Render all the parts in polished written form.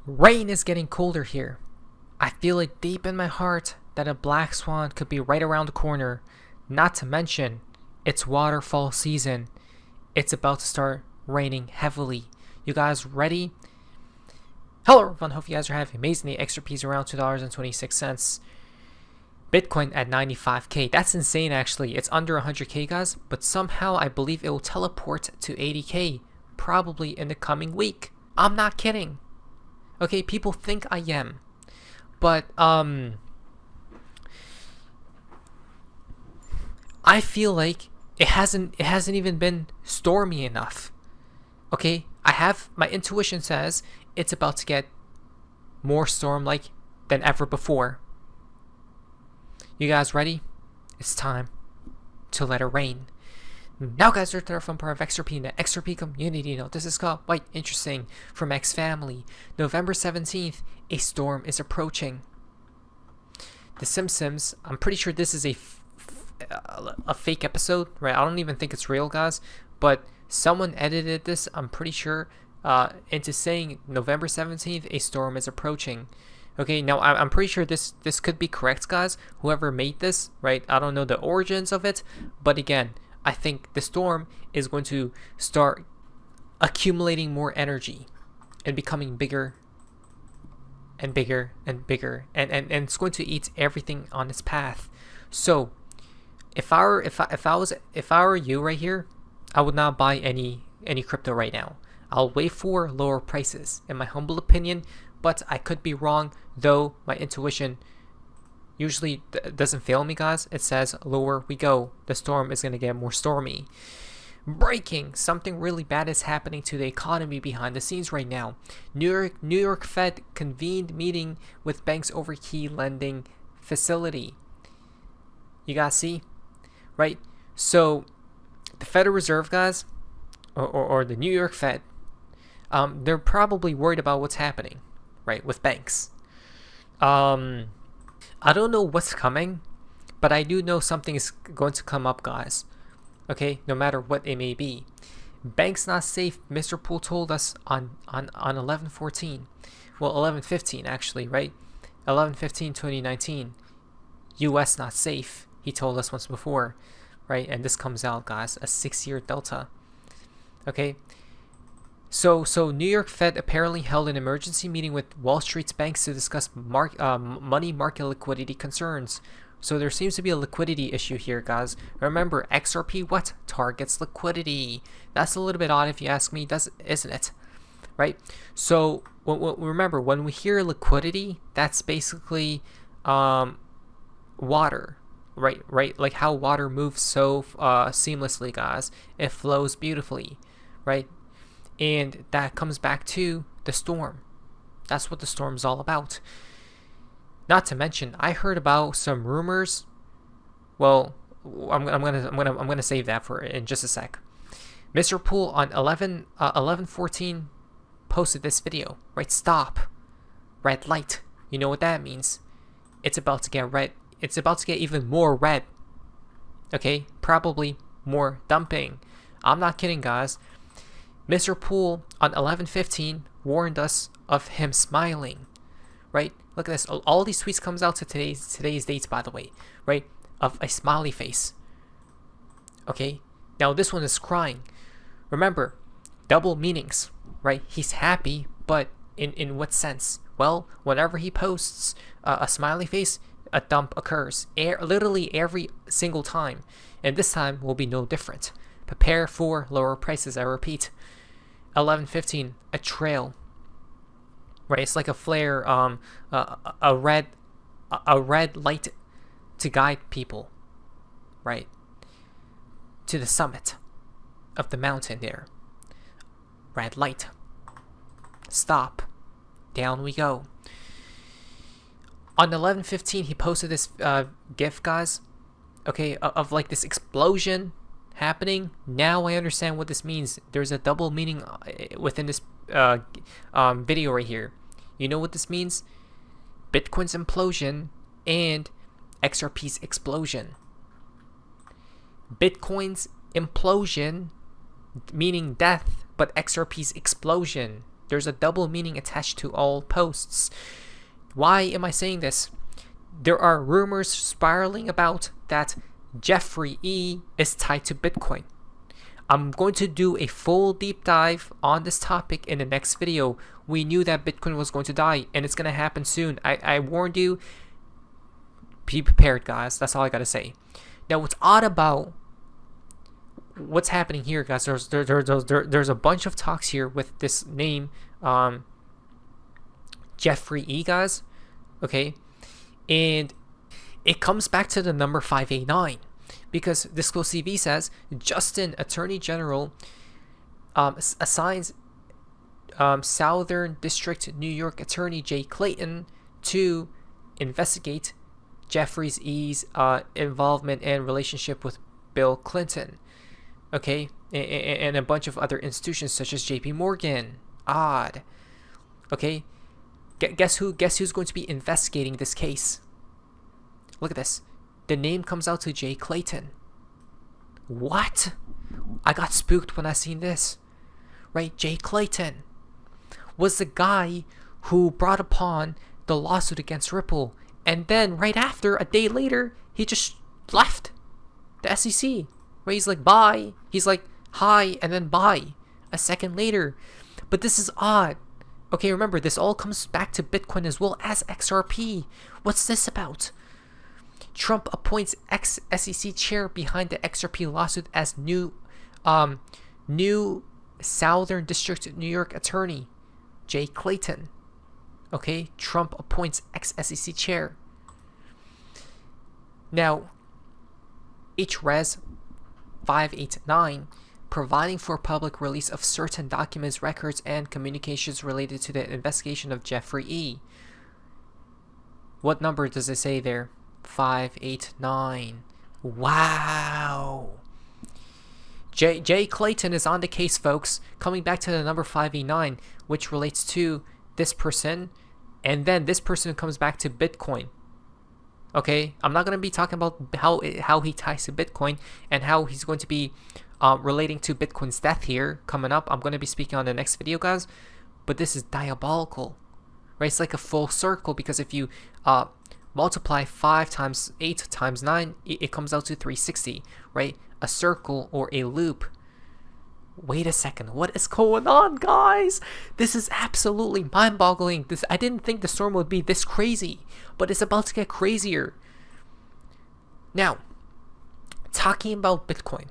Rain is getting colder here. I feel it deep in my heart that a black swan could be right around the corner. Not to mention, it's waterfall season. It's about to start raining heavily. You guys ready? Hello everyone, hope you guys are having amazing. The XRP is around $2.26. Bitcoin at 95k. That's insane actually. It's under 100k guys, but somehow I believe it will teleport to 80k probably in the coming week. I'm not kidding. Okay, people think I am. But I feel like it hasn't even been stormy enough. Okay, my intuition says it's about to get more storm-like than ever before. You guys ready? It's time to let it rain. Now guys, we're there from part of XRP in the XRP community. This is called quite interesting from X family. November 17th, a storm is approaching. The Simpsons, I'm pretty sure this is a fake episode, right? I don't even think it's real, guys, but someone edited this, I'm pretty sure, into saying November 17th, a storm is approaching. Okay, now I'm pretty sure this could be correct, guys. Whoever made this, right? I don't know the origins of it, but again, I think the storm is going to start accumulating more energy and becoming bigger and bigger and bigger, and it's going to eat everything on its path. So if I were you right here, I would not buy any crypto right now. I'll wait for lower prices, in my humble opinion, but I could be wrong, though my intuition usually doesn't fail me, guys. It says lower we go. The storm is going to get more stormy. Breaking! Something really bad is happening to the economy behind the scenes right now. New York Fed convened meeting with banks over key lending facility. You guys see? Right? So the Federal Reserve, guys, or the New York Fed, they're probably worried about what's happening, right, with banks. I don't know what's coming, but I do know something is going to come up, guys. Okay, no matter what it may be. Banks not safe, Mr. Poole told us on 11/14. Well, 11/15 actually, right? 11/15/2019. US not safe, he told us once before, right? And this comes out, guys, a 6-year delta. Okay? So New York Fed apparently held an emergency meeting with Wall Street's banks to discuss money market liquidity concerns. So there seems to be a liquidity issue here, guys. Remember, XRP what? Targets liquidity. That's a little bit odd if you ask me, isn't it? Right? So remember, when we hear liquidity, that's basically water. Right? Like how water moves so seamlessly, guys. It flows beautifully, right? And that comes back to the storm. That's what the storm's all about. Not to mention, I heard about some rumors. Well, I'm gonna save that for in just a sec. Mr. Poole on 11/14 posted this video. Right, stop. Red light. You know what that means? It's about to get red. It's about to get even more red. Okay, probably more dumping. I'm not kidding, guys. Mr. Poole on 11/15 warned us of him smiling, right? Look at this. All these tweets comes out to today's dates, by the way, right? Of a smiley face. Okay, now this one is crying. Remember, double meanings, right? He's happy, but in what sense? Well, whenever he posts a smiley face, a dump occurs. Literally every single time, and this time will be no different. Prepare for lower prices. I repeat. 11/15, a trail, right? It's like a flare, a red light to guide people, right, to the summit of the mountain there. Red light. Stop. Down we go. On 11/15, he posted this GIF, guys. Okay, of like this explosion happening. Now I understand what this means. There's a double meaning within this video right here. You know what this means? Bitcoin's implosion and XRP's explosion. Bitcoin's implosion meaning death, but XRP's explosion There's a double meaning attached to all posts. Why am I saying this? There are rumors spiraling about that Jeffrey E is tied to Bitcoin. I'm going to do a full deep dive on this topic in the next video. We knew that Bitcoin was going to die, and it's going to happen soon. I warned you. Be prepared, guys. That's all I got to say. Now, what's odd about what's happening here, guys, there's a bunch of talks here with this name, Jeffrey E, guys. Okay? And it comes back to the number 589. Because Disclose CV says Justin, Attorney General, assigns Southern District New York Attorney Jay Clayton to investigate Jeffrey E's involvement and relationship with Bill Clinton. Okay, and a bunch of other institutions such as JP Morgan. Odd. Okay, guess who's going to be investigating this case? Look at this. The name comes out to Jay Clayton. What? I got spooked when I seen this. Right? Jay Clayton was the guy who brought upon the lawsuit against Ripple. And then right after, a day later, he just left the SEC. Right? He's like, bye. He's like, hi, and then bye. A second later. But this is odd. Okay, remember, this all comes back to Bitcoin as well as XRP. What's this about? Trump appoints ex-SEC chair behind the XRP lawsuit as new Southern District New York attorney, Jay Clayton. Okay, Trump appoints ex-SEC chair. Now, HRES 589, providing for public release of certain documents, records, and communications related to the investigation of Jeffrey E. What number does it say there? 589. Wow. Jay Clayton is on the case, folks. Coming back to the number 589, which relates to this person, and then this person comes back to Bitcoin. Okay, I'm not going to be talking about how he ties to Bitcoin and how he's going to be relating to Bitcoin's death here coming up. I'm going to be speaking on the next video, guys. But this is diabolical, right? It's like a full circle, because if you multiply 5 times 8 times 9, it comes out to 360, right? A circle or a loop. Wait a second, what is going on, guys? This is absolutely mind-boggling. I didn't think the storm would be this crazy, but it's about to get crazier. Now, talking about Bitcoin,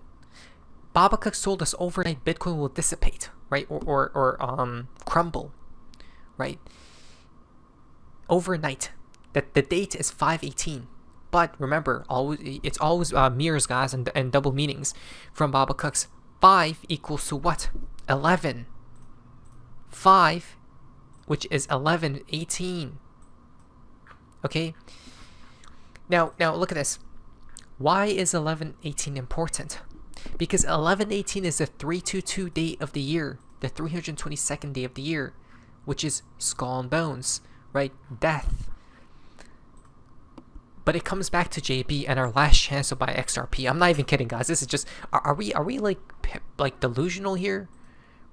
Baba Cook told us overnight Bitcoin will dissipate, right? Or crumble, right? Overnight. That the date is 5/18, but remember, it's always mirrors, guys, and double meanings. From Baba Cook's 5 equals to what? 11. 5, which is 11/18. Okay. Now look at this. Why is 11/18 important? Because 11/18 is the 322 day of the year, the 322nd day of the year, which is skull and bones, right? Death. But it comes back to JB and our last chance to buy XRP. I'm not even kidding, guys. This is just, are we like delusional here,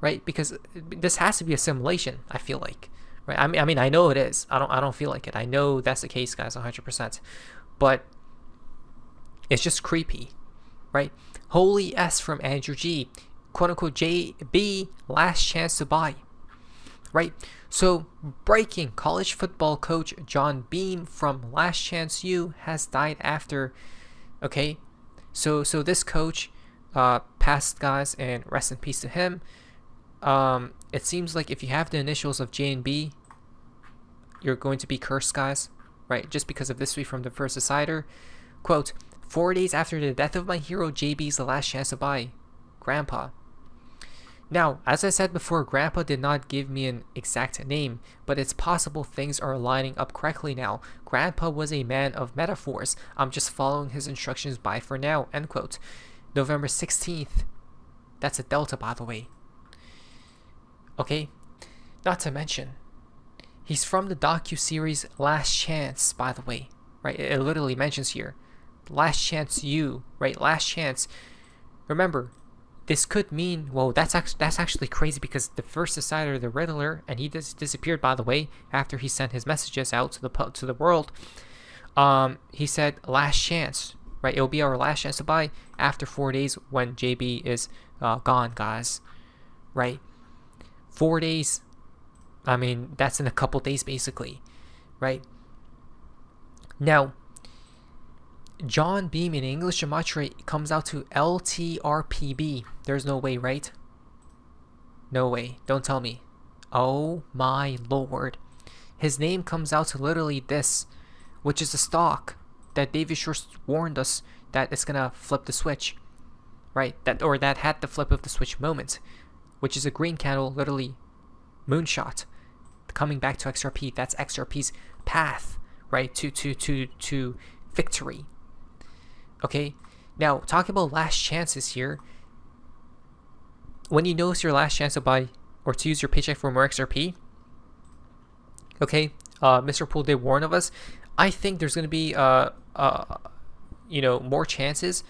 right? Because this has to be a simulation. I feel like, right? I mean, I know it is. I don't feel like it. I know that's the case, guys, 100%. But it's just creepy, right? Holy S from Andrew G, quote unquote JB, last chance to buy. Right, so breaking: college football coach John Beam from Last Chance U has died after. Okay, so this coach passed, guys, and rest in peace to him. It seems like if you have the initials of J and B, you're going to be cursed, guys. Right, just because of this tweet from the First Decider. Quote: 4 days after the death of my hero, JB's the last chance to buy. Grandpa. Now, as I said before, Grandpa did not give me an exact name, but it's possible things are lining up correctly now. Grandpa was a man of metaphors. I'm just following his instructions. Bye for now. End quote. November 16th. That's a delta, by the way. Okay? Not to mention, he's from the docu-series Last Chance, by the way. Right? It literally mentions here. Last Chance U. Right? Last Chance. Remember, this could mean, well, that's actually crazy, because the first decider, the Riddler, and he disappeared, by the way, after he sent his messages out to the world. He said last chance, right? It'll be our last chance to buy after 4 days when JB is gone, guys, right? 4 days. I mean, that's in a couple days, basically, right? Now, John Beam in English gematria comes out to LTRPB. There's no way, right? No way. Don't tell me. Oh my lord. His name comes out to literally this, which is a stock that David Short warned us that it's gonna flip the switch, right? That had the flip of the switch moment, which is a green candle, literally Moonshot, coming back to XRP. That's XRP's path, right, to victory. Okay, now talking about last chances here. When you know it's your last chance to buy or to use your paycheck for more XRP, okay, Mr. Pool did warn of us. I think there's going to be more chances.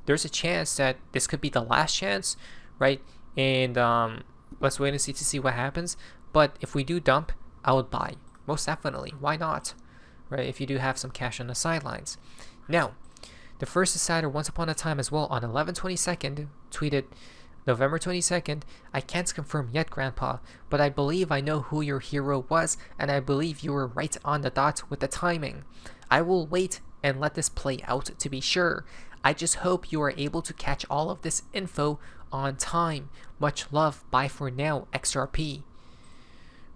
There's a chance that this could be the last chance, right? And let's wait and see what happens. But if we do dump, I would buy, most definitely. Why not, right? If you do have some cash on the sidelines. Now, the first decider once upon a time as well on 11/22 tweeted, November 22nd, I can't confirm yet, Grandpa, but I believe I know who your hero was, and I believe you were right on the dot with the timing. I will wait and let this play out to be sure. I just hope you are able to catch all of this info on time. Much love. Bye for now, XRP.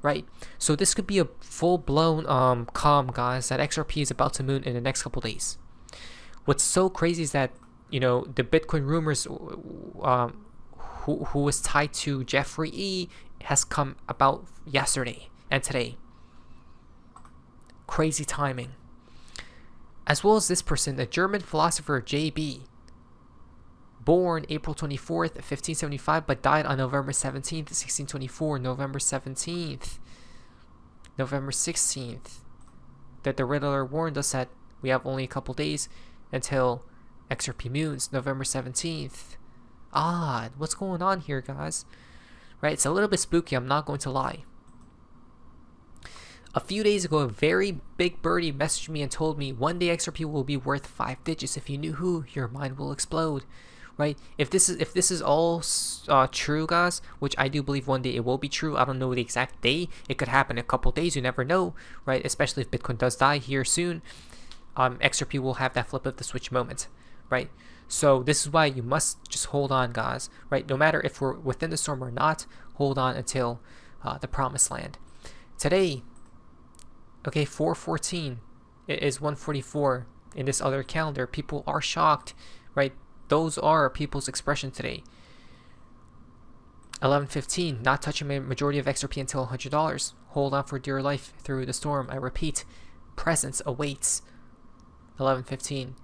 Right, so this could be a full-blown calm, guys, that XRP is about to moon in the next couple days. What's so crazy is that, the Bitcoin rumors who was tied to Jeffrey E has come about yesterday and today. Crazy timing. As well as this person, a German philosopher, JB, born April 24th, 1575, but died on November 17th, 1624, November 17th, November 16th, that the Riddler warned us that we have only a couple days until XRP moons, November 17th. Odd. What's going on here, guys? Right, it's a little bit spooky, I'm not going to lie. A few days ago, a very big birdie messaged me and told me one day XRP will be worth 5 digits. If you knew who, your mind will explode. Right? If this is all true, guys, which I do believe one day it will be true. I don't know the exact day. It could happen in a couple days. You never know, right? Especially if Bitcoin does die here soon. XRP will have that flip of the switch moment, right? So this is why you must just hold on, guys, right? No matter if we're within the storm or not, hold on until the promised land. Today, okay, 4/14, it is 1:44 in this other calendar. People are shocked, right? Those are people's expression today. 11:15, not touching my majority of XRP until $100. Hold on for dear life through the storm. I repeat, presence awaits. 11:15.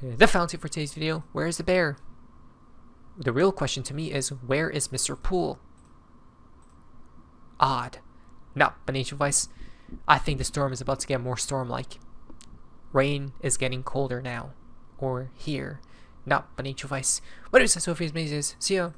The fountain for today's video. Where is the bear? The real question to me is, where is Mr. Pool? Odd. Now, financial advice. I think the storm is about to get more storm-like. Rain is getting colder now. Or here. Not financial advice. What is this? Sophie's Mazes. See ya.